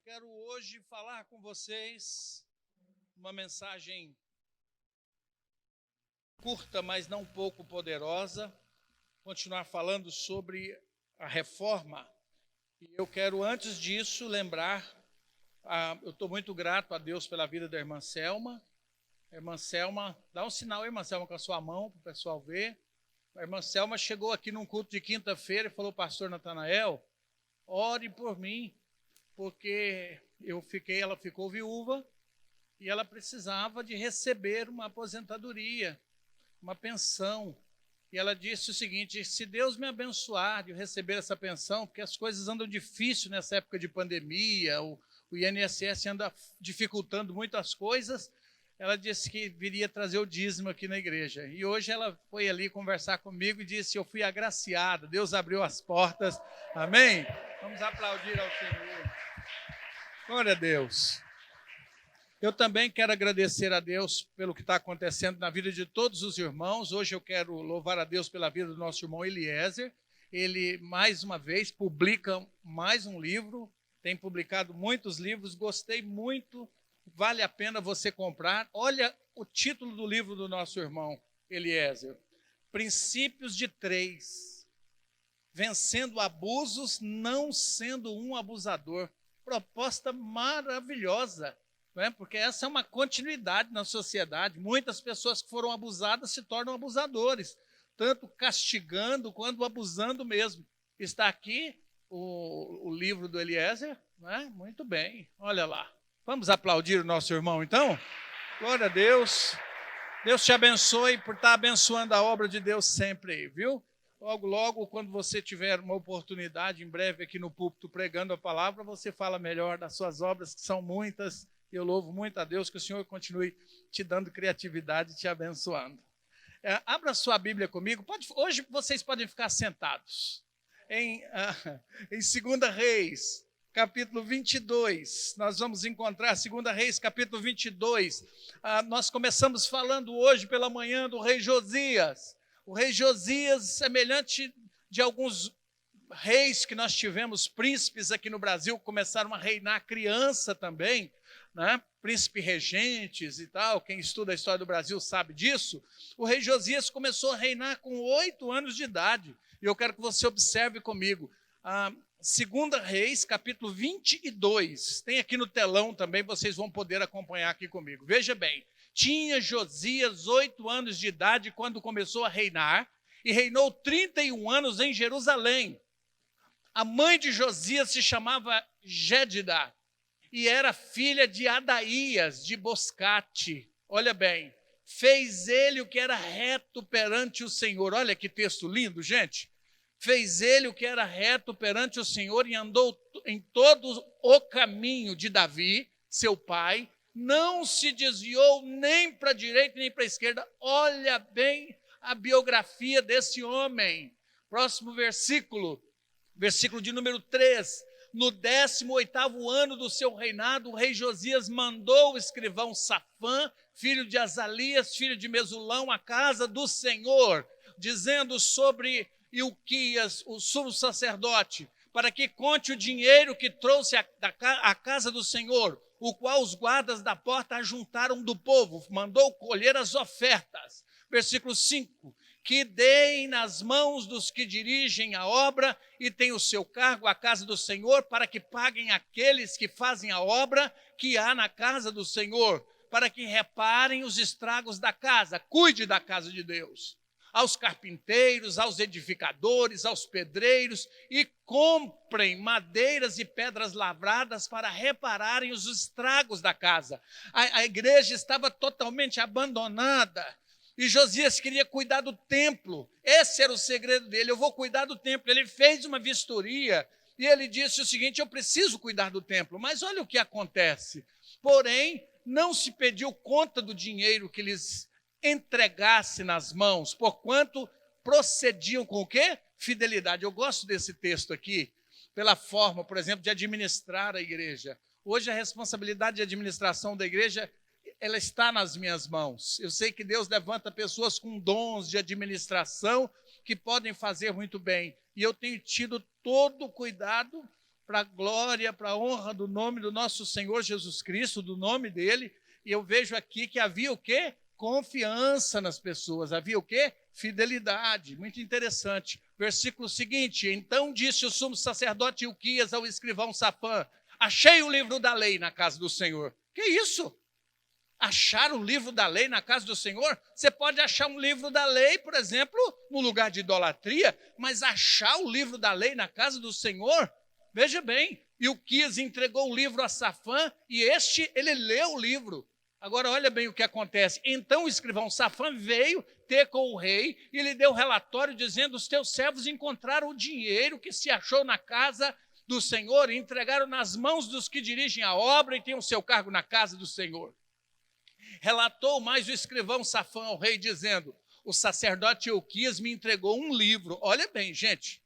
quero hoje falar com vocês uma mensagem curta, mas não pouco poderosa, continuar falando sobre a reforma. E eu quero, antes disso, lembrar, eu estou muito grato a Deus pela vida da irmã Selma. A irmã Selma, dá um sinal aí, irmã Selma, com a sua mão, para o pessoal ver. A irmã Selma chegou aqui num culto de quinta-feira e falou: pastor Natanael, ore por mim, porque ela ficou viúva e ela precisava de receber uma aposentadoria, uma pensão. E ela disse o seguinte: se Deus me abençoar de receber essa pensão, porque as coisas andam difíceis nessa época de pandemia, o INSS anda dificultando muitas coisas, ela disse que viria trazer o dízimo aqui na igreja. E hoje ela foi ali conversar comigo e disse: eu fui agraciada, Deus abriu as portas. Amém? Vamos aplaudir ao Senhor. Glória a Deus. Eu também quero agradecer a Deus pelo que está acontecendo na vida de todos os irmãos. Hoje eu quero louvar a Deus pela vida do nosso irmão Eliezer. Ele, mais uma vez, publica mais um livro, tem publicado muitos livros, gostei muito, vale a pena você comprar. Olha o título do livro do nosso irmão Eliezer: Princípios de 3, Vencendo Abusos, Não Sendo um Abusador. Proposta maravilhosa, não é? Porque essa é uma continuidade na sociedade. Muitas pessoas que foram abusadas se tornam abusadores, tanto castigando quanto abusando mesmo. Está aqui o livro do Eliezer, não é? Muito bem, olha lá. Vamos aplaudir o nosso irmão, então? Glória a Deus. Deus te abençoe por estar abençoando a obra de Deus sempre aí, viu? Logo, logo, quando você tiver uma oportunidade, em breve aqui no púlpito pregando a palavra, você fala melhor das suas obras, que são muitas. Eu louvo muito a Deus, que o Senhor continue te dando criatividade e te abençoando. Abra sua Bíblia comigo. Hoje vocês podem ficar sentados. Em 2 Reis, capítulo 22, nós vamos encontrar 2 Reis, capítulo 22. Nós começamos falando hoje pela manhã do rei Josias. O rei Josias, semelhante de alguns reis que nós tivemos, príncipes aqui no Brasil, começaram a reinar criança também, né? Príncipe regentes e tal. Quem estuda a história do Brasil sabe disso. O rei Josias começou a reinar com 8 anos de idade. E eu quero que você observe comigo. 2 Reis, capítulo 22. Tem aqui no telão também, vocês vão poder acompanhar aqui comigo. Veja bem. Tinha Josias 8 anos de idade quando começou a reinar, e reinou 31 anos em Jerusalém. A mãe de Josias se chamava Gédida, e era filha de Adaías, de Boscate. Olha bem, fez ele o que era reto perante o Senhor. Olha que texto lindo, gente. Fez ele o que era reto perante o Senhor e andou em todo o caminho de Davi, seu pai, não se desviou nem para a direita nem para a esquerda. Olha bem a biografia desse homem. Próximo versículo de número 3. No 18º ano do seu reinado, o rei Josias mandou o escrivão Safã, filho de Azalias, filho de Mesulão, à casa do Senhor, dizendo sobre Ilquias, o sumo sacerdote, para que conte o dinheiro que trouxe à casa do Senhor, o qual os guardas da porta ajuntaram do povo, mandou colher as ofertas. Versículo 5, que deem nas mãos dos que dirigem a obra e têm o seu cargo a casa do Senhor, para que paguem aqueles que fazem a obra que há na casa do Senhor, para que reparem os estragos da casa. Cuide da casa de Deus. Aos carpinteiros, aos edificadores, aos pedreiros, e comprem madeiras e pedras lavradas para repararem os estragos da casa. A igreja estava totalmente abandonada e Josias queria cuidar do templo. Esse era o segredo dele: eu vou cuidar do templo. Ele fez uma vistoria e ele disse o seguinte: eu preciso cuidar do templo. Mas olha o que acontece. Porém, não se pediu conta do dinheiro que lhes entregasse nas mãos, porquanto procediam com o quê? Fidelidade. Eu gosto desse texto aqui, pela forma, por exemplo, de administrar a igreja. Hoje a responsabilidade de administração da igreja, ela está nas minhas mãos. Eu sei que Deus levanta pessoas com dons de administração que podem fazer muito bem. E eu tenho tido todo o cuidado para a glória, para a honra do nome do nosso Senhor Jesus Cristo, do nome dele. E eu vejo aqui que havia o quê? Confiança nas pessoas. Havia o quê? Fidelidade. Muito interessante. Versículo seguinte: então disse o sumo sacerdote Ilquias ao escrivão Safã: achei o livro da lei na casa do Senhor. Que isso? Achar o livro da lei na casa do Senhor? Você pode achar um livro da lei, por exemplo, no lugar de idolatria, mas achar o livro da lei na casa do Senhor? Veja bem, Ilquias entregou o livro a Safã e ele leu o livro. Agora, olha bem o que acontece. Então o escrivão Safã veio ter com o rei e lhe deu relatório dizendo: os teus servos encontraram o dinheiro que se achou na casa do Senhor e entregaram nas mãos dos que dirigem a obra e têm o seu cargo na casa do Senhor. Relatou mais o escrivão Safã ao rei, dizendo: o sacerdote Ilquias me entregou um livro. Olha bem, gente,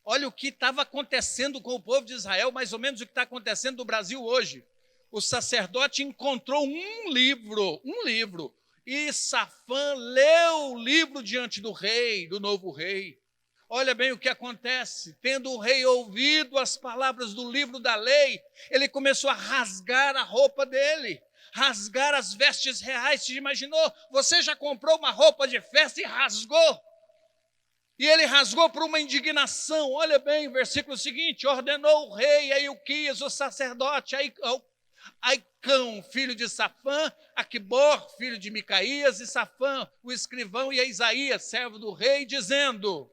olha o que estava acontecendo com o povo de Israel, mais ou menos o que está acontecendo no Brasil hoje. O sacerdote encontrou um livro, e Safã leu o livro diante do rei, do novo rei. Olha bem o que acontece. Tendo o rei ouvido as palavras do livro da lei, ele começou a rasgar a roupa dele, rasgar as vestes reais. Você imaginou? Você já comprou uma roupa de festa e rasgou? E ele rasgou por uma indignação. Olha bem, versículo seguinte: ordenou o rei a Ilquias, o sacerdote, Aicão, filho de Safã, Aquibor, filho de Micaías, e Safã, o escrivão, e a Isaías, servo do rei, dizendo: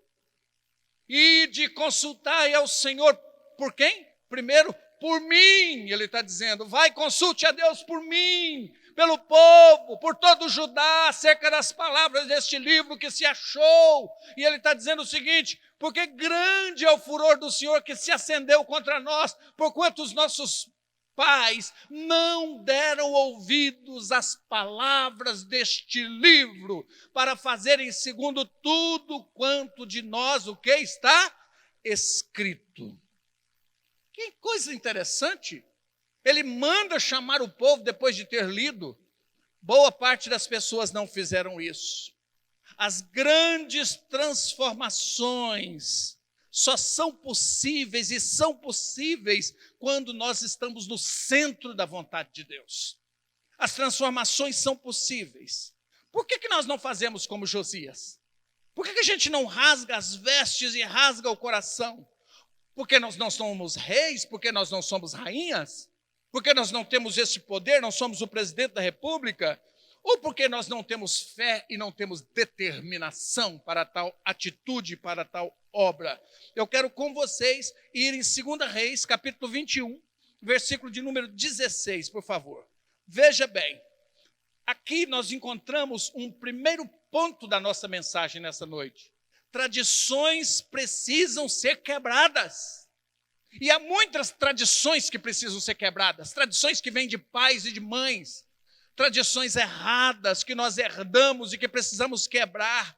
ide consultai ao Senhor. Por quem? Primeiro, por mim. Ele está dizendo: vai, consulte a Deus por mim, pelo povo, por todo o Judá, acerca das palavras deste livro que se achou. E ele está dizendo o seguinte: porque grande é o furor do Senhor que se acendeu contra nós, porquanto os nossos pais não deram ouvidos às palavras deste livro, para fazerem segundo tudo quanto de nós o que está escrito. Que coisa interessante. Ele manda chamar o povo depois de ter lido. Boa parte das pessoas não fizeram isso. As grandes transformações só são possíveis, e são possíveis quando nós estamos no centro da vontade de Deus. As transformações são possíveis. Por que nós não fazemos como Josias? Por que a gente não rasga as vestes e rasga o coração? Porque nós não somos reis? Porque nós não somos rainhas? Porque nós não temos esse poder, não somos o presidente da República? Ou porque nós não temos fé e não temos determinação para tal atitude, para tal obra? Eu quero com vocês ir em 2 Reis, capítulo 21, versículo de número 16, por favor. Veja bem, aqui nós encontramos um primeiro ponto da nossa mensagem nessa noite. Tradições precisam ser quebradas. E há muitas tradições que precisam ser quebradas, tradições que vêm de pais e de mães, tradições erradas que nós herdamos e que precisamos quebrar.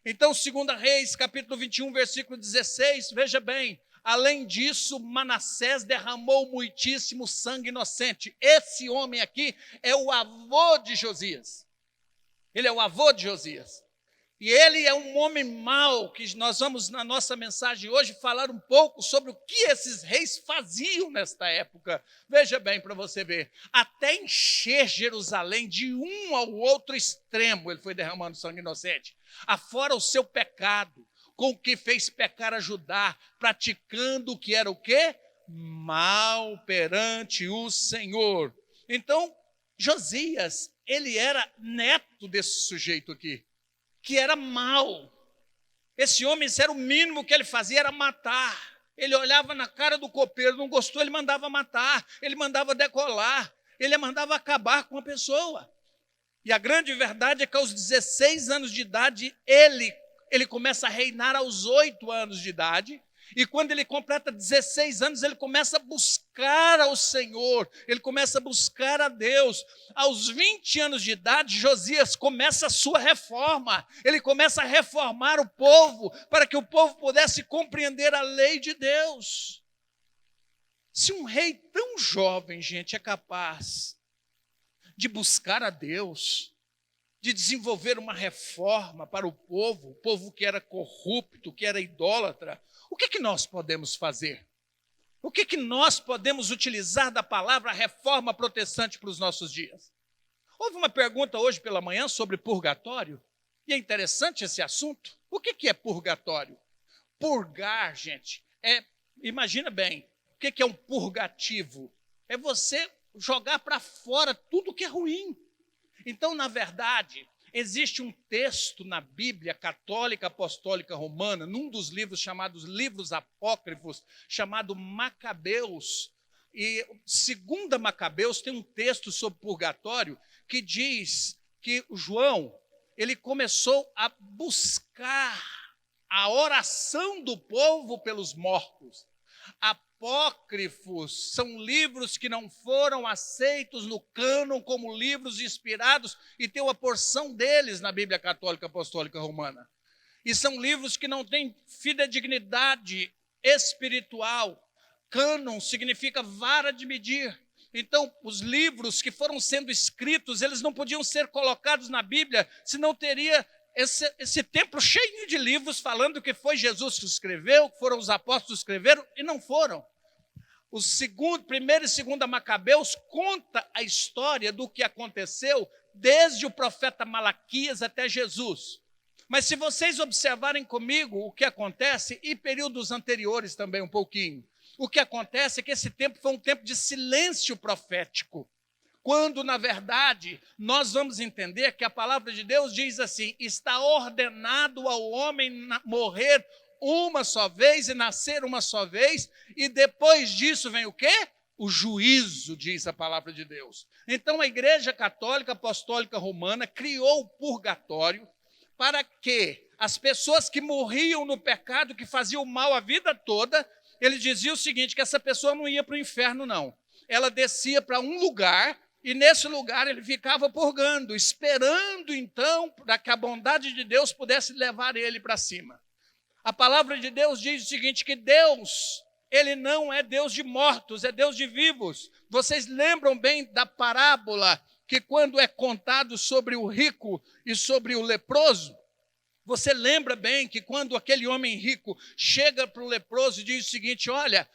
Então, 2 Reis, capítulo 21, versículo 16, veja bem: além disso, Manassés derramou muitíssimo sangue inocente. Esse homem aqui é o avô de Josias. Ele é o avô de Josias. E ele é um homem mau, que nós vamos, na nossa mensagem hoje, falar um pouco sobre o que esses reis faziam nesta época. Veja bem, para você ver, até encher Jerusalém de um ao outro extremo, ele foi derramando sangue inocente. Afora o seu pecado, com o que fez pecar a Judá, praticando o que era o quê? Mal perante o Senhor. Então, Josias, ele era neto desse sujeito aqui, que era mau. Esse homem, era o mínimo que ele fazia, era matar. Ele olhava na cara do copeiro, não gostou, ele mandava matar, ele mandava decolar, ele mandava acabar com a pessoa. E a grande verdade é que aos 16 anos de idade, ele começa a reinar aos 8 anos de idade, e quando ele completa 16 anos, ele começa a buscar ao Senhor, ele começa a buscar a Deus. Aos 20 anos de idade, Josias começa a sua reforma, ele começa a reformar o povo, para que o povo pudesse compreender a lei de Deus. Se um rei tão jovem, gente, é capaz de buscar a Deus, de desenvolver uma reforma para o povo que era corrupto, que era idólatra, o que nós podemos fazer? O que nós podemos utilizar da palavra reforma protestante para os nossos dias? Houve uma pergunta hoje pela manhã sobre purgatório, e é interessante esse assunto. O que é purgatório? Purgar, gente, imagina bem, o que é um purgativo? É você jogar para fora tudo que é ruim. Então, na verdade, existe um texto na Bíblia católica apostólica romana, num dos livros chamados livros apócrifos, chamado Macabeus. E segunda Macabeus tem um texto sobre purgatório que diz que o João, ele começou a buscar a oração do povo pelos mortos. Apócrifos são livros que não foram aceitos no cânon como livros inspirados, e tem uma porção deles na Bíblia Católica Apostólica Romana. E são livros que não têm fidedignidade espiritual. Cânon significa vara de medir. Então, os livros que foram sendo escritos, eles não podiam ser colocados na Bíblia, senão teria esse templo cheio de livros falando que foi Jesus que escreveu, que foram os apóstolos que escreveram, e não foram. O primeiro e segunda Macabeus conta a história do que aconteceu desde o profeta Malaquias até Jesus. Mas se vocês observarem comigo o que acontece, e períodos anteriores também um pouquinho, o que acontece é que esse tempo foi um tempo de silêncio profético, quando, na verdade, nós vamos entender que a palavra de Deus diz assim: está ordenado ao homem morrer uma só vez e nascer uma só vez, e depois disso vem o quê? O juízo, diz a palavra de Deus. Então, a Igreja Católica Apostólica Romana criou o purgatório para que as pessoas que morriam no pecado, que faziam mal a vida toda, ele dizia o seguinte, que essa pessoa não ia para o inferno, não. Ela descia para um lugar, e nesse lugar ele ficava purgando, esperando, então, para que a bondade de Deus pudesse levar ele para cima. A palavra de Deus diz o seguinte, que Deus, ele não é Deus de mortos, é Deus de vivos. Vocês lembram bem da parábola que quando é contado sobre o rico e sobre o leproso? Você lembra bem que quando aquele homem rico chega para o leproso e diz o seguinte, olha,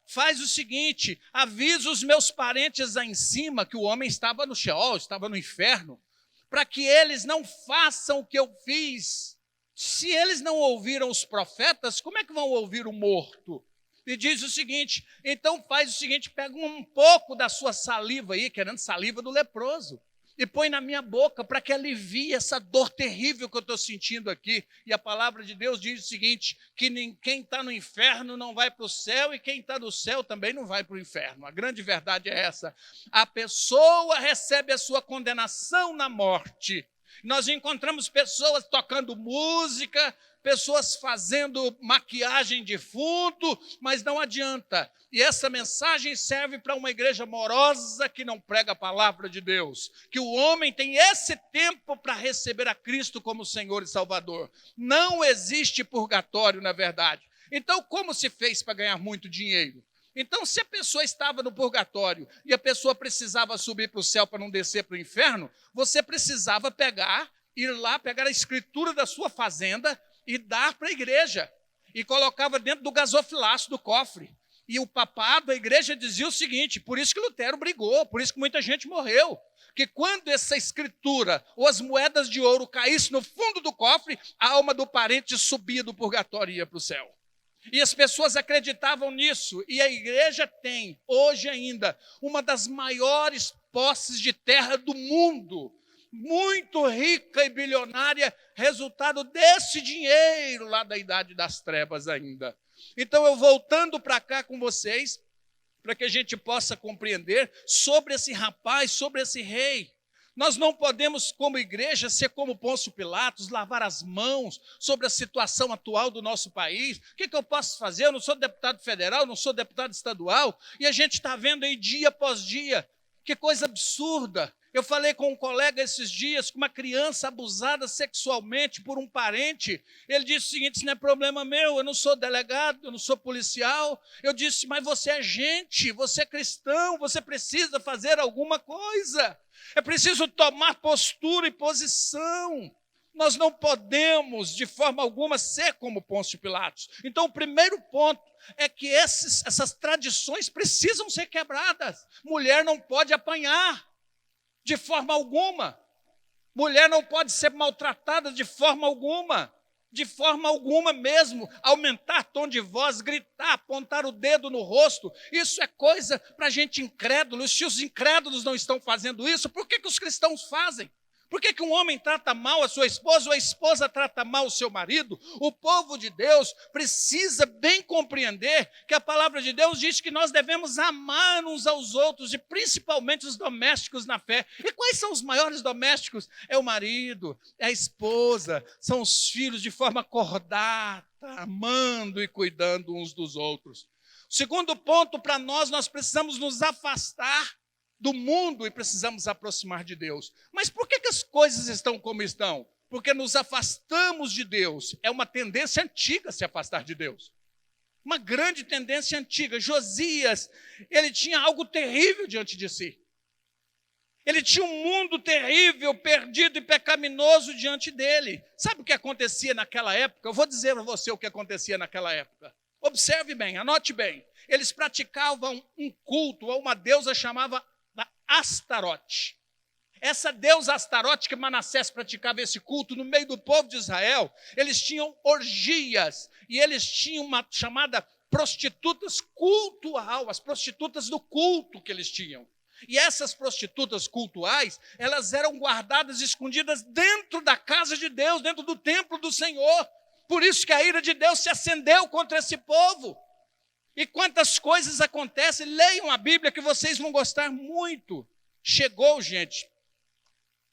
faz o seguinte, avisa os meus parentes lá em cima, que o homem estava no Sheol, estava no inferno, para que eles não façam o que eu fiz. Se eles não ouviram os profetas, como é que vão ouvir o morto? E diz o seguinte, então faz o seguinte, pega um pouco da sua saliva aí, querendo saliva do leproso, e põe na minha boca para que alivie essa dor terrível que eu estou sentindo aqui. E a palavra de Deus diz o seguinte, que quem está no inferno não vai para o céu, e quem está no céu também não vai para o inferno. A grande verdade é essa. A pessoa recebe a sua condenação na morte. Nós encontramos pessoas tocando música, pessoas fazendo maquiagem de fundo, mas não adianta. E essa mensagem serve para uma igreja morosa que não prega a palavra de Deus. Que o homem tem esse tempo para receber a Cristo como Senhor e Salvador. Não existe purgatório, na verdade. Então, como se fez para ganhar muito dinheiro? Então, se a pessoa estava no purgatório e a pessoa precisava subir para o céu para não descer para o inferno, você precisava ir lá, pegar a escritura da sua fazenda e dar para a igreja. E colocava dentro do gasofilaço do cofre. E o papado, a igreja dizia o seguinte, por isso que Lutero brigou, por isso que muita gente morreu. Que quando essa escritura ou as moedas de ouro caíssem no fundo do cofre, a alma do parente subia do purgatório e ia para o céu. E as pessoas acreditavam nisso, e a igreja tem, hoje ainda, uma das maiores posses de terra do mundo, muito rica e bilionária, resultado desse dinheiro lá da Idade das Trevas ainda. Então, eu voltando para cá com vocês, para que a gente possa compreender sobre esse rapaz, sobre esse rei. Nós não podemos, como igreja, ser como Pôncio Pilatos, lavar as mãos sobre a situação atual do nosso país. O que eu posso fazer? Eu não sou deputado federal, não sou deputado estadual, e a gente está vendo aí dia após dia. Que coisa absurda. Eu falei com um colega esses dias, com uma criança abusada sexualmente por um parente. Ele disse o seguinte, isso não é problema meu, eu não sou delegado, eu não sou policial. Eu disse, mas você é gente, você é cristão, você precisa fazer alguma coisa. É preciso tomar postura e posição. Nós não podemos, de forma alguma, ser como Pôncio Pilatos. Então, o primeiro ponto é que essas tradições precisam ser quebradas. Mulher não pode apanhar de forma alguma. Mulher não pode ser maltratada de forma alguma. De forma alguma mesmo. Aumentar tom de voz, gritar, apontar o dedo no rosto. Isso é coisa para gente incrédulo. Se os incrédulos não estão fazendo isso, por que os cristãos fazem? Por que um homem trata mal a sua esposa ou a esposa trata mal o seu marido? O povo de Deus precisa bem compreender que a palavra de Deus diz que nós devemos amar uns aos outros, e principalmente os domésticos na fé. E quais são os maiores domésticos? É o marido, é a esposa, são os filhos, de forma cordata, amando e cuidando uns dos outros. O segundo ponto para nós precisamos nos afastar do mundo e precisamos aproximar de Deus. Mas por que as coisas estão como estão? Porque nos afastamos de Deus. É uma tendência antiga se afastar de Deus. Uma grande tendência antiga. Josias, ele tinha algo terrível diante de si. Ele tinha um mundo terrível, perdido e pecaminoso diante dele. Sabe o que acontecia naquela época? Eu vou dizer a você o que acontecia naquela época. Observe bem, anote bem. Eles praticavam um culto a uma deusa chamada Astarote. Essa deusa Astarote, que Manassés praticava esse culto no meio do povo de Israel, eles tinham orgias e eles tinham uma chamada prostitutas cultual, as prostitutas do culto que eles tinham. E essas prostitutas cultuais, elas eram guardadas, escondidas dentro da casa de Deus, dentro do templo do Senhor. Por isso que a ira de Deus se acendeu contra esse povo. E quantas coisas acontecem, leiam a Bíblia que vocês vão gostar muito. Chegou, gente,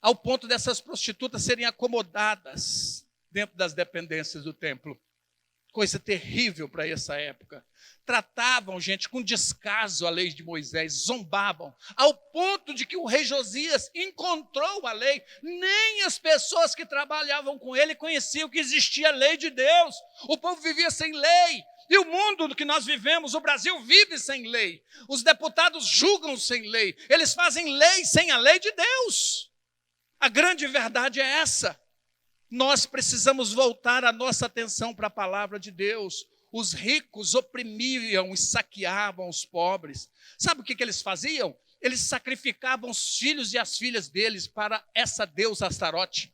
ao ponto dessas prostitutas serem acomodadas dentro das dependências do templo. Coisa terrível para essa época. Tratavam, gente, com descaso a lei de Moisés, zombavam, ao ponto de que o rei Josias encontrou a lei. Nem as pessoas que trabalhavam com ele conheciam que existia a lei de Deus. O povo vivia sem lei. E o mundo do que nós vivemos, o Brasil vive sem lei. Os deputados julgam sem lei. Eles fazem lei sem a lei de Deus. A grande verdade é essa. Nós precisamos voltar a nossa atenção para a palavra de Deus. Os ricos oprimiam e saqueavam os pobres. Sabe o que eles faziam? Eles sacrificavam os filhos e as filhas deles para essa deusa Astarote.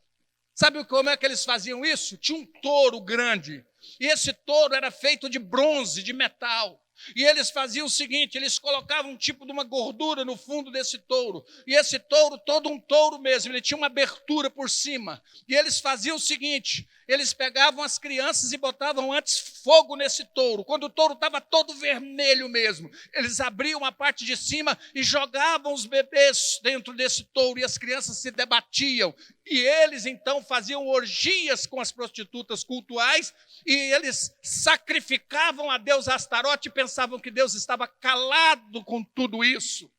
Sabe como é que eles faziam isso? Tinha um touro grande. E esse touro era feito de bronze, de metal. E eles faziam o seguinte, eles colocavam um tipo de uma gordura no fundo desse touro. E esse touro, todo um touro mesmo, ele tinha uma abertura por cima. E eles faziam o seguinte, eles pegavam as crianças e botavam antes fogo nesse touro. Quando o touro estava todo vermelho mesmo, eles abriam a parte de cima e jogavam os bebês dentro desse touro. E as crianças se debatiam. E eles então faziam orgias com as prostitutas cultuais. E eles sacrificavam a deusa Astarote e pensavam que Deus estava calado com tudo isso.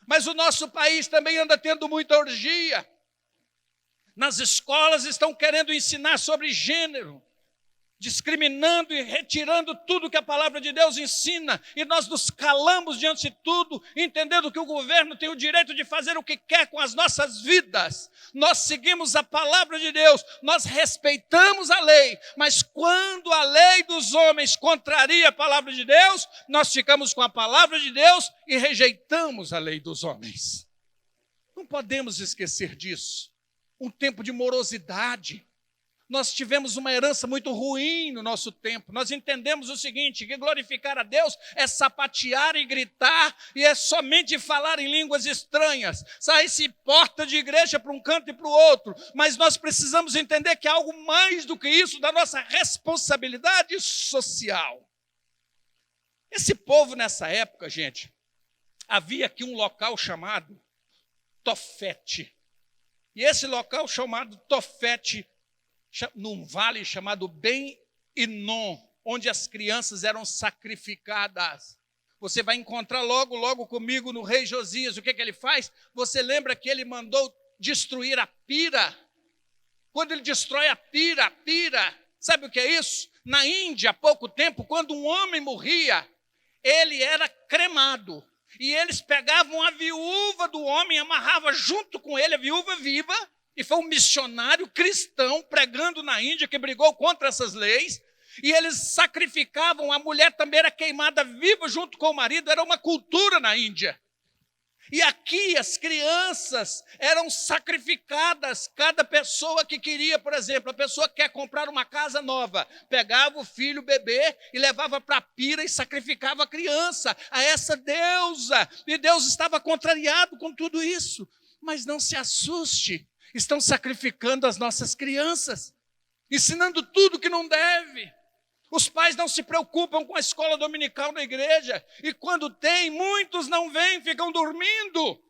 Mas o nosso país também anda tendo muita orgia. Nas escolas estão querendo ensinar sobre gênero, discriminando e retirando tudo que a palavra de Deus ensina. E nós nos calamos diante de tudo, entendendo que o governo tem o direito de fazer o que quer com as nossas vidas. Nós seguimos a palavra de Deus, nós respeitamos a lei, mas quando a lei dos homens contraria a palavra de Deus, nós ficamos com a palavra de Deus e rejeitamos a lei dos homens. Não podemos esquecer disso. Um tempo de morosidade. Nós tivemos uma herança muito ruim no nosso tempo. Nós entendemos o seguinte, que glorificar a Deus é sapatear e gritar e é somente falar em línguas estranhas. Sair-se porta de igreja para um canto e para o outro. Mas nós precisamos entender que há algo mais do que isso da nossa responsabilidade social. Esse povo nessa época, gente, havia aqui um local chamado Tofete. E esse local chamado Tofete, num vale chamado Ben-Inom, onde as crianças eram sacrificadas. Você vai encontrar logo comigo no rei Josias. O que ele faz? Você lembra que ele mandou destruir a pira? Quando ele destrói a pira, sabe o que é isso? Na Índia, há pouco tempo, quando um homem morria, ele era cremado. E eles pegavam a viúva do homem, amarravam junto com ele, a viúva viva, E foi um missionário cristão pregando na Índia que brigou contra essas leis. E eles sacrificavam, a mulher também era queimada viva junto com o marido, era uma cultura na Índia. E aqui as crianças eram sacrificadas, cada pessoa que queria, por exemplo, a pessoa que quer comprar uma casa nova, pegava o filho, o bebê, e levava para a pira e sacrificava a criança, a essa deusa. E Deus estava contrariado com tudo isso. Mas não se assuste, estão sacrificando as nossas crianças, ensinando tudo que não deve. Os pais não se preocupam com a escola dominical na igreja. E quando tem, muitos não vêm, ficam dormindo.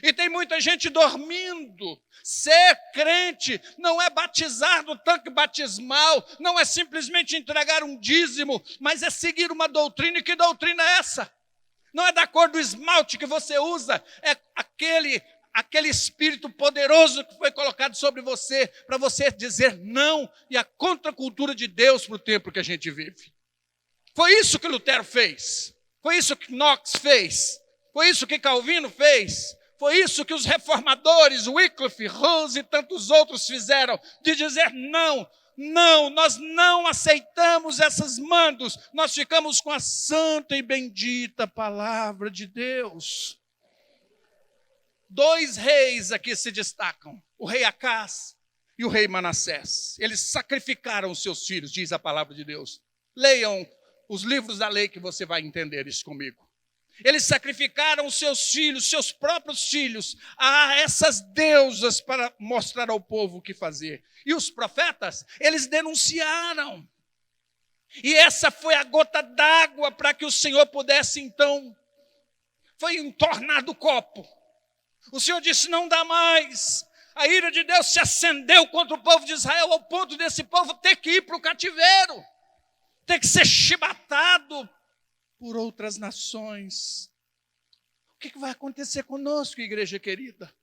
E tem muita gente dormindo. Ser crente não é batizar no tanque batismal, não é simplesmente entregar um dízimo, mas é seguir uma doutrina. E que doutrina é essa? Não é da cor do esmalte que você usa, é aquele espírito poderoso que foi colocado sobre você, para você dizer não e a contracultura de Deus para o tempo que a gente vive. Foi isso que Lutero fez, foi isso que Knox fez, foi isso que Calvino fez, foi isso que os reformadores, Wycliffe, Hus e tantos outros fizeram, de dizer não, nós não aceitamos esses mandos, nós ficamos com a santa e bendita palavra de Deus. 2 reis aqui se destacam, o rei Acás e o rei Manassés. Eles sacrificaram os seus filhos, diz a palavra de Deus. Leiam os livros da lei que você vai entender isso comigo. Eles sacrificaram os seus filhos, seus próprios filhos, a essas deusas para mostrar ao povo o que fazer. E os profetas, eles denunciaram. E essa foi a gota d'água para que o Senhor pudesse então, foi entornado o copo. O Senhor disse, não dá mais. A ira de Deus se acendeu contra o povo de Israel, ao ponto desse povo ter que ir para o cativeiro, ter que ser chibatado por outras nações. O que vai acontecer conosco, igreja querida?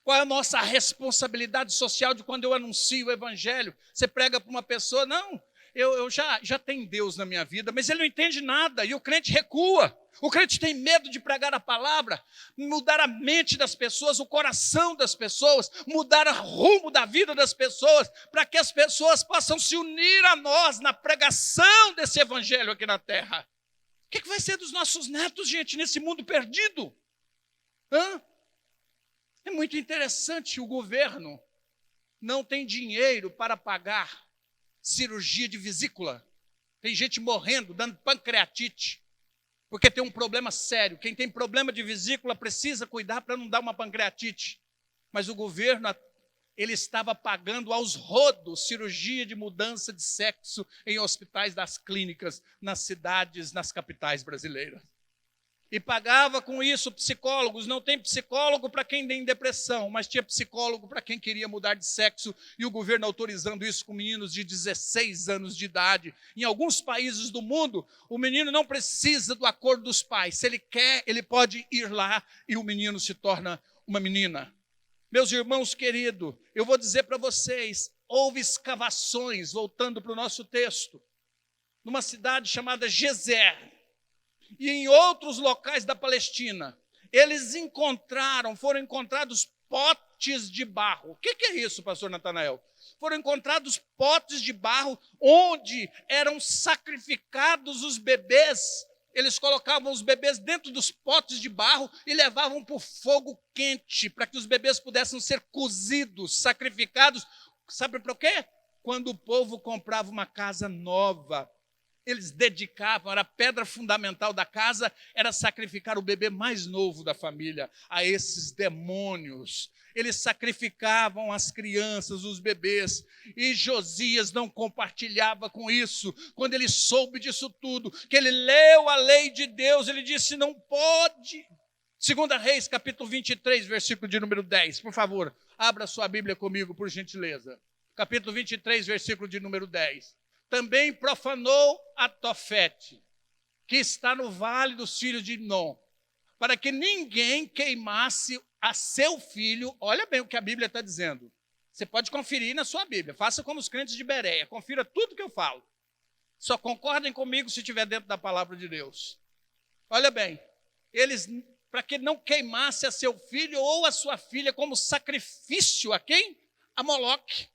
Qual é a nossa responsabilidade social de quando eu anuncio o evangelho? Você prega para uma pessoa, não, eu já tenho Deus na minha vida, mas ele não entende nada, e o crente recua. O crente tem medo de pregar a palavra, mudar a mente das pessoas, o coração das pessoas, mudar o rumo da vida das pessoas, para que as pessoas possam se unir a nós na pregação desse evangelho aqui na terra. O que vai ser dos nossos netos, gente, nesse mundo perdido? É muito interessante, o governo não tem dinheiro para pagar cirurgia de vesícula. Tem gente morrendo, dando pancreatite, porque tem um problema sério. Quem tem problema de vesícula precisa cuidar para não dar uma pancreatite. Mas o governo, ele estava pagando aos rodos cirurgia de mudança de sexo em hospitais das clínicas, nas cidades, nas capitais brasileiras. E pagava com isso psicólogos. Não tem psicólogo para quem tem depressão, mas tinha psicólogo para quem queria mudar de sexo, e o governo autorizando isso com meninos de 16 anos de idade. Em alguns países do mundo, o menino não precisa do acordo dos pais. Se ele quer, ele pode ir lá e o menino se torna uma menina. Meus irmãos queridos, eu vou dizer para vocês, houve escavações, voltando para o nosso texto, numa cidade chamada Gezer, e em outros locais da Palestina, foram encontrados potes de barro. O que é isso, pastor Natanael? Foram encontrados potes de barro onde eram sacrificados os bebês. Eles colocavam os bebês dentro dos potes de barro e levavam para o fogo quente, para que os bebês pudessem ser cozidos, sacrificados. Sabe para quê? Quando o povo comprava uma casa nova, eles dedicavam, era a pedra fundamental da casa, era sacrificar o bebê mais novo da família a esses demônios. Eles sacrificavam as crianças, os bebês, e Josias não compartilhava com isso. Quando ele soube disso tudo, que ele leu a lei de Deus, ele disse, não pode. 2 Reis, capítulo 23, versículo de número 10. Por favor, abra sua Bíblia comigo, por gentileza. Capítulo 23, versículo de número 10. Também profanou a Tofete, que está no vale dos filhos de Inom, para que ninguém queimasse a seu filho. Olha bem o que a Bíblia está dizendo. Você pode conferir na sua Bíblia. Faça como os crentes de Bereia. Confira tudo que eu falo. Só concordem comigo se estiver dentro da palavra de Deus. Olha bem, eles para que não queimasse a seu filho ou a sua filha como sacrifício a quem? A Moloque.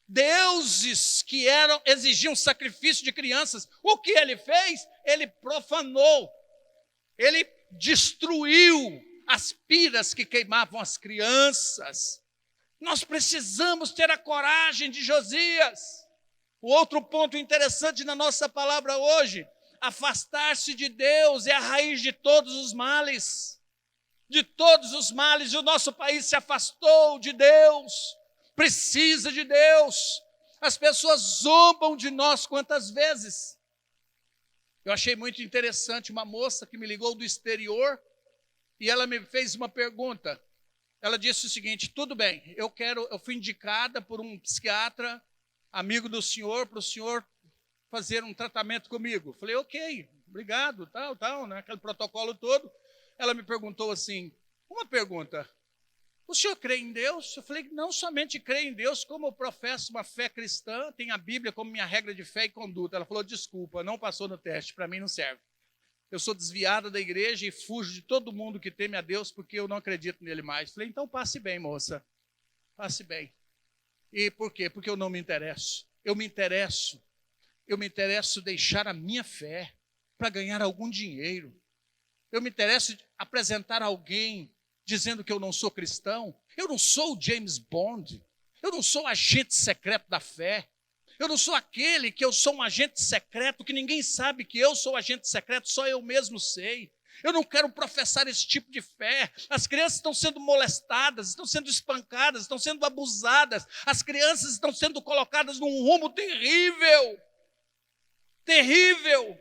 Deuses que exigiam sacrifício de crianças. O que ele fez? Ele profanou. Ele destruiu as piras que queimavam as crianças. Nós precisamos ter a coragem de Josias. O outro ponto interessante na nossa palavra hoje: afastar-se de Deus é a raiz de todos os males. De todos os males. E o nosso país se afastou de Deus. Precisa de Deus. As pessoas zombam de nós quantas vezes. Eu achei muito interessante uma moça que me ligou do exterior e ela me fez uma pergunta. Ela disse o seguinte: tudo bem, eu fui indicada por um psiquiatra, amigo do senhor, para o senhor fazer um tratamento comigo. Falei, ok, obrigado, tal, né? Aquele protocolo todo. Ela me perguntou assim, uma pergunta: o senhor crê em Deus? Eu falei, não somente creio em Deus, como eu professo uma fé cristã, tenho a Bíblia como minha regra de fé e conduta. Ela falou, desculpa, não passou no teste, para mim não serve. Eu sou desviada da igreja e fujo de todo mundo que teme a Deus, porque eu não acredito nele mais. Eu falei, então passe bem, moça, passe bem. E por quê? Porque eu não me interesso. Eu me interesso deixar a minha fé para ganhar algum dinheiro. Eu me interesso de apresentar alguém dizendo que eu não sou cristão. Eu não sou o James Bond. Eu não sou o agente secreto da fé. Eu não sou aquele que eu sou um agente secreto, que ninguém sabe que eu sou agente secreto, só eu mesmo sei. Eu não quero professar esse tipo de fé. As crianças estão sendo molestadas, estão sendo espancadas, estão sendo abusadas. As crianças estão sendo colocadas num rumo terrível. Terrível.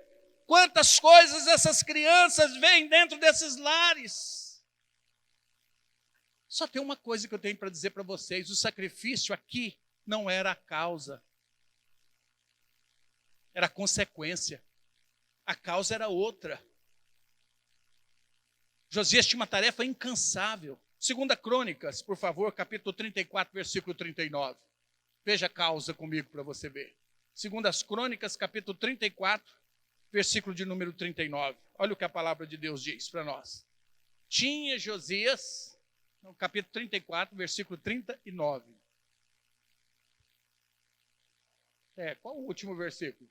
Quantas coisas essas crianças veem dentro desses lares. Só tem uma coisa que eu tenho para dizer para vocês: o sacrifício aqui não era a causa, era a consequência. A causa era outra. Josias tinha uma tarefa incansável. 2 Crônicas, por favor, capítulo 34, versículo 39. Veja a causa comigo para você ver. 2 Crônicas, capítulo 34, versículo de número 39. Olha o que a palavra de Deus diz para nós. Tinha Josias, no capítulo 34, versículo 39. Qual o último versículo?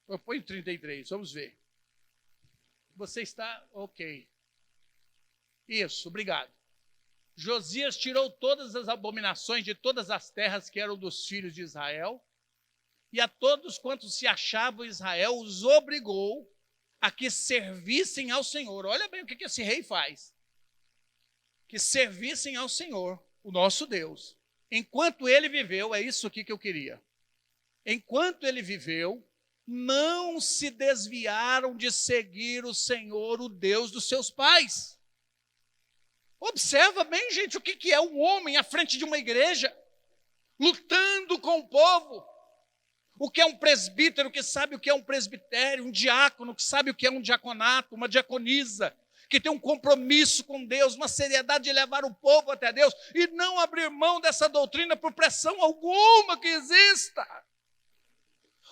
Eu ponho 33, vamos ver. Você está ok. Isso, obrigado. Josias tirou todas as abominações de todas as terras que eram dos filhos de Israel, e a todos quantos se achavam em Israel os obrigou a que servissem ao Senhor. Olha bem o que esse rei faz. Que servissem ao Senhor, o nosso Deus. Enquanto ele viveu, é isso aqui que eu queria. Enquanto ele viveu, não se desviaram de seguir o Senhor, o Deus dos seus pais. Observa bem, gente, o que é um homem à frente de uma igreja, lutando com o povo. O que é um presbítero que sabe o que é um presbitério, um diácono que sabe o que é um diaconato, uma diaconisa, que tem um compromisso com Deus, uma seriedade de levar o povo até Deus e não abrir mão dessa doutrina por pressão alguma que exista.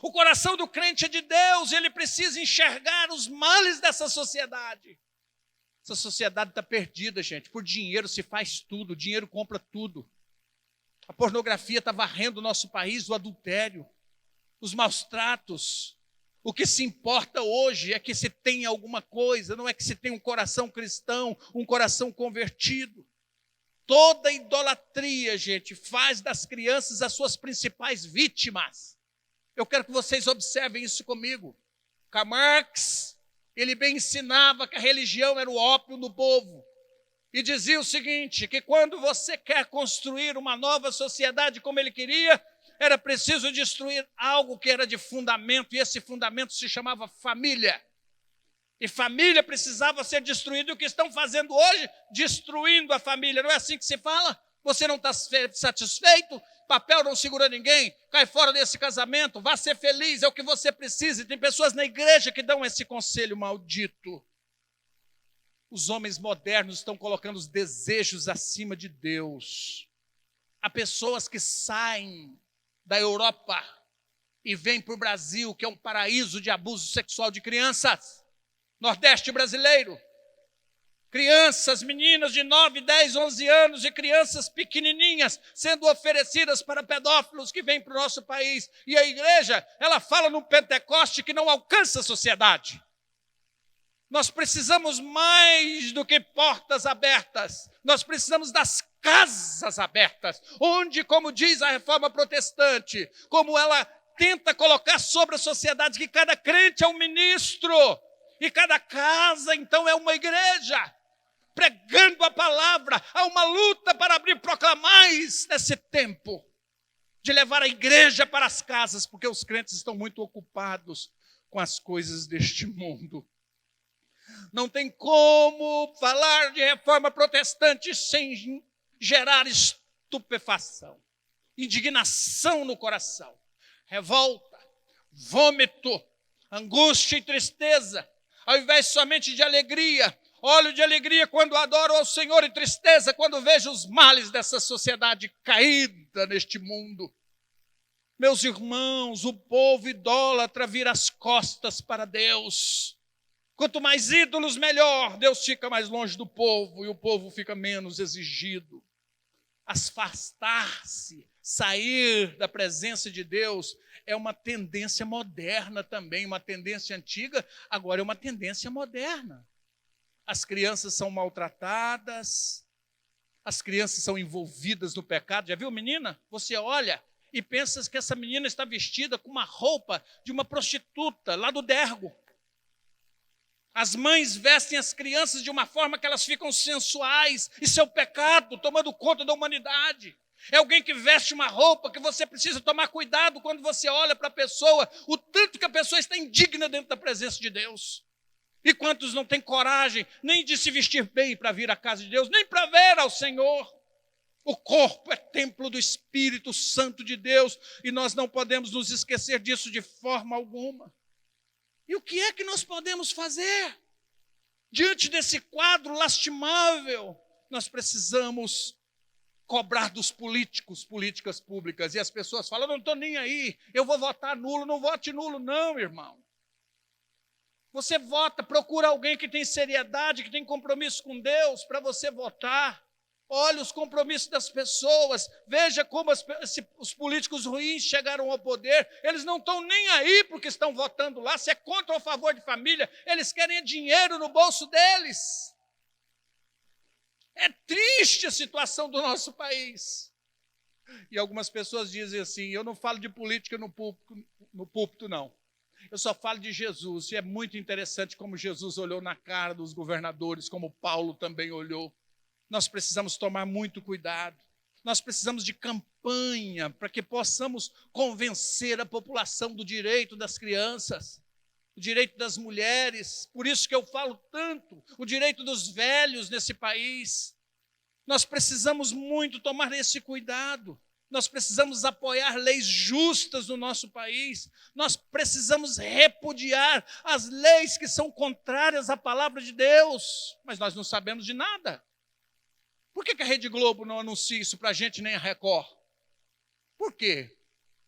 O coração do crente é de Deus, ele precisa enxergar os males dessa sociedade. Essa sociedade está perdida, gente. Por dinheiro se faz tudo, o dinheiro compra tudo. A pornografia está varrendo o nosso país, o adultério, os maus tratos. O que se importa hoje é que se tenha alguma coisa, não é que se tenha um coração cristão, um coração convertido. Toda idolatria, gente, faz das crianças as suas principais vítimas. Eu quero que vocês observem isso comigo. Karl Marx, ele bem ensinava que a religião era o ópio do povo. E dizia o seguinte, que quando você quer construir uma nova sociedade como ele queria, era preciso destruir algo que era de fundamento, e esse fundamento se chamava família. E família precisava ser destruída, e o que estão fazendo hoje? Destruindo a família. Não é assim que se fala? Você não está satisfeito? Papel não segura ninguém, cai fora desse casamento, vá ser feliz, é o que você precisa. E tem pessoas na igreja que dão esse conselho maldito. Os homens modernos estão colocando os desejos acima de Deus. Há pessoas que saem da Europa e vêm para o Brasil, que é um paraíso de abuso sexual de crianças. Nordeste brasileiro. Crianças, meninas de 9, 10, 11 anos e crianças pequenininhas sendo oferecidas para pedófilos que vêm para o nosso país. E a igreja, ela fala no Pentecoste que não alcança a sociedade. Nós precisamos mais do que portas abertas. Nós precisamos das casas abertas, onde, como diz a Reforma Protestante, como ela tenta colocar sobre a sociedade que cada crente é um ministro e cada casa, então, é uma igreja, pregando a palavra. Há uma luta para abrir proclamais nesse tempo, de levar a igreja para as casas, porque os crentes estão muito ocupados com as coisas deste mundo. Não tem como falar de reforma protestante sem gerar estupefação, indignação no coração, revolta, vômito, angústia e tristeza, ao invés somente de alegria. Olho de alegria quando adoro ao Senhor e tristeza quando vejo os males dessa sociedade caída neste mundo. Meus irmãos, o povo idólatra vira as costas para Deus. Quanto mais ídolos, melhor. Deus fica mais longe do povo e o povo fica menos exigido. Afastar-se, sair da presença de Deus é uma tendência moderna também, uma tendência antiga, agora é uma tendência moderna. As crianças são maltratadas, as crianças são envolvidas no pecado. Já viu menina? Você olha e pensa que essa menina está vestida com uma roupa de uma prostituta lá do Dergo. As mães vestem as crianças de uma forma que elas ficam sensuais. Isso é o pecado tomando conta da humanidade. É alguém que veste uma roupa que você precisa tomar cuidado quando você olha para a pessoa, o tanto que a pessoa está indigna dentro da presença de Deus. E quantos não têm coragem nem de se vestir bem para vir à casa de Deus, nem para ver ao Senhor. O corpo é templo do Espírito Santo de Deus e nós não podemos nos esquecer disso de forma alguma. E o que é que nós podemos fazer? Diante desse quadro lastimável, nós precisamos cobrar dos políticos políticas públicas. E as pessoas falam, não estou nem aí, eu vou votar nulo. Não vote nulo não, irmão. Você vota, procura alguém que tem seriedade, que tem compromisso com Deus para você votar. Olha os compromissos das pessoas, veja como os políticos ruins chegaram ao poder. Eles não estão nem aí porque estão votando lá, se é contra ou a favor de família, eles querem dinheiro no bolso deles. É triste a situação do nosso país. E algumas pessoas dizem assim, eu não falo de política no púlpito não. Eu só falo de Jesus. E é muito interessante como Jesus olhou na cara dos governadores, como Paulo também olhou. Nós precisamos tomar muito cuidado. Nós precisamos de campanha para que possamos convencer a população do direito das crianças, o direito das mulheres. Por isso que eu falo tanto, o direito dos velhos nesse país. Nós precisamos muito tomar esse cuidado. Nós precisamos apoiar leis justas no nosso país. Nós precisamos repudiar as leis que são contrárias à palavra de Deus. Mas nós não sabemos de nada. Por que a Rede Globo não anuncia isso para a gente, nem a Record? Por quê?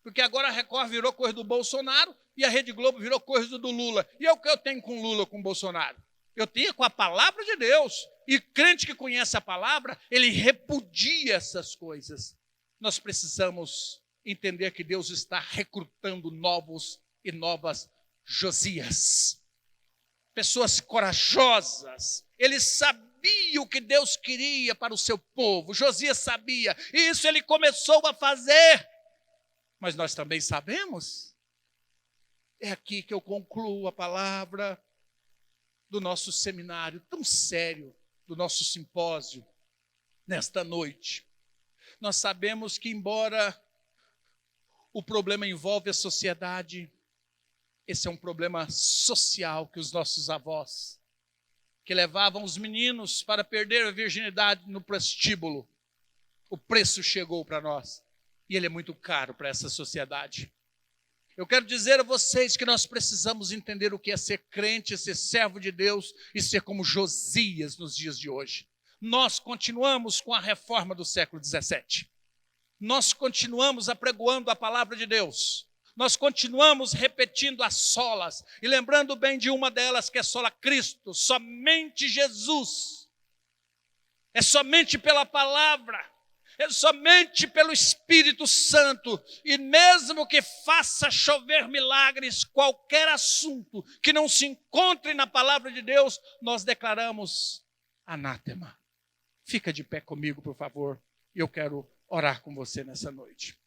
Porque agora a Record virou coisa do Bolsonaro e a Rede Globo virou coisa do Lula. E é o que eu tenho com Lula, com Bolsonaro? Eu tenho com a palavra de Deus. E crente que conhece a palavra, ele repudia essas coisas. Nós precisamos entender que Deus está recrutando novos e novas Josias. Pessoas corajosas. Ele sabia o que Deus queria para o seu povo. Josias sabia. E isso ele começou a fazer. Mas nós também sabemos. É aqui que eu concluo a palavra do nosso seminário tão sério, do nosso simpósio, nesta noite. Nós sabemos que, embora o problema envolve a sociedade, esse é um problema social que os nossos avós, que levavam os meninos para perder a virgindade no prostíbulo, o preço chegou para nós e ele é muito caro para essa sociedade. Eu quero dizer a vocês que nós precisamos entender o que é ser crente, ser servo de Deus e ser como Josias nos dias de hoje. Nós continuamos com a reforma do século XVII. Nós continuamos apregoando a palavra de Deus. nós continuamos repetindo as solas, e lembrando bem de uma delas, que é sola Cristo, somente Jesus. É somente pela palavra, é somente pelo Espírito Santo, e mesmo que faça chover milagres, qualquer assunto que não se encontre na palavra de Deus, nós declaramos anátema. Fica de pé comigo, por favor, e eu quero orar com você nessa noite.